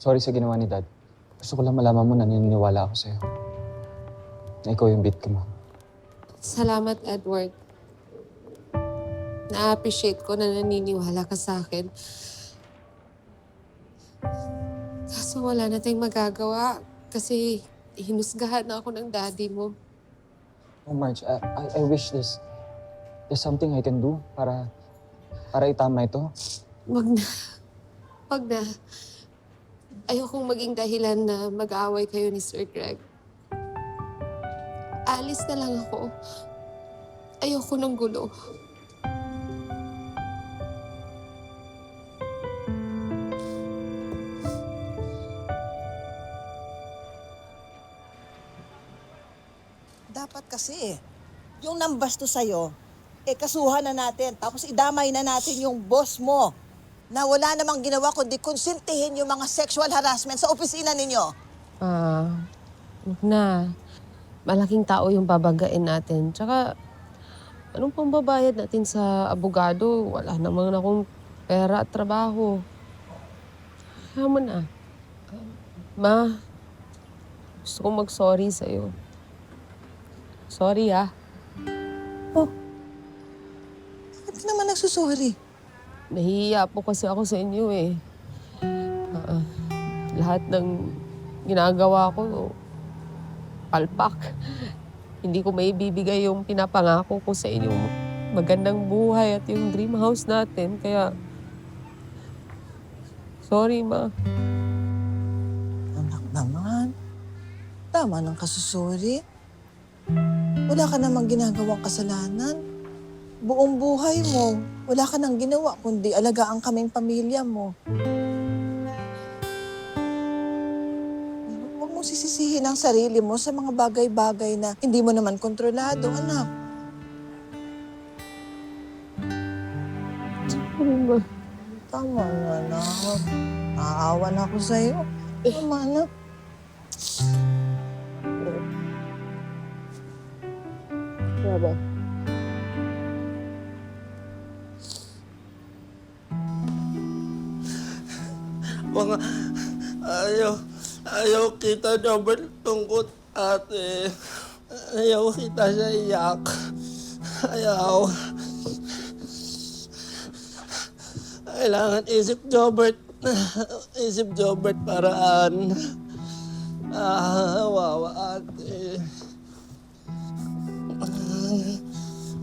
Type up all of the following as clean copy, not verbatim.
Sorry sa ginawa ni Dad. Gusto ko lang malaman mo na naniniwala ako sa'yo. Na ikaw yung biktima. Salamat, Edward. Na-appreciate ko na naniniwala ka sa akin. Kaso wala na tayong magagawa kasi hinusgahan na ako ng daddy mo. Oh, Marge, I wish there's something I can do para itama ito. Wag na. Wag na. Ayokong maging dahilan na mag-aaway kayo ni Sir Greg. Alis na lang ako. Ayoko ng gulo. Dapat kasi yung nambasto sa'yo, kasuhan na natin. Tapos idamay na natin yung boss mo na wala namang ginawa kundi konsintihin yung mga sexual harassment sa opisina ninyo. Wag na. Malaking tao yung babagain natin. Tsaka, anong pang babayad natin sa abogado? Wala namang akong pera at trabaho. Kaya mo na. Ma, gusto kong mag-sorry sa'yo. Sorry, Bakit ka naman nagsusorry? Nahihiya po kasi ako sa inyo eh. Lahat ng ginagawa ko, palpak. Hindi ko maibibigay yung pinapangako ko sa inyo. Magandang buhay at yung dream house natin. Kaya, sorry, Ma. Anak naman, tama ng kasusuri. Wala ka namang ginagawang kasalanan. Buong buhay mo, wala ka nang ginawa kundi alagaan kaming pamilya mo. Huwag mo sisisihin ang sarili mo sa mga bagay-bagay na hindi mo naman kontrolado, anak. Sorry, Ma. Tama na, anak. Naawa na ako sa'yo. Tama na. Baba. Mga ayaw kita na malungkot, ate. Ayaw kita sa iyak. Ayaw. Kailangan isip Jobert paraan. Wawa ate.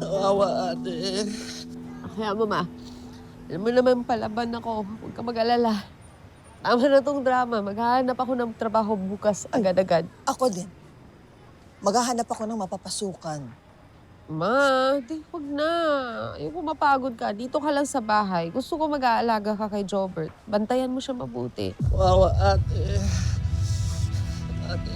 Wawa ate. Kaya mo, Ma. Alam mo naman palaban ako. Huwag ka mag-alala. Tama na tong drama. Maghahanap ako ng trabaho bukas agad-agad. Ako din. Maghahanap ako ng mapapasukan. Ma, wag na. Ayoko mapagod ka. Dito ka lang sa bahay. Gusto ko mag-aalaga ka kay Jobert. Bantayan mo siya mabuti. Wawa ate. Ate.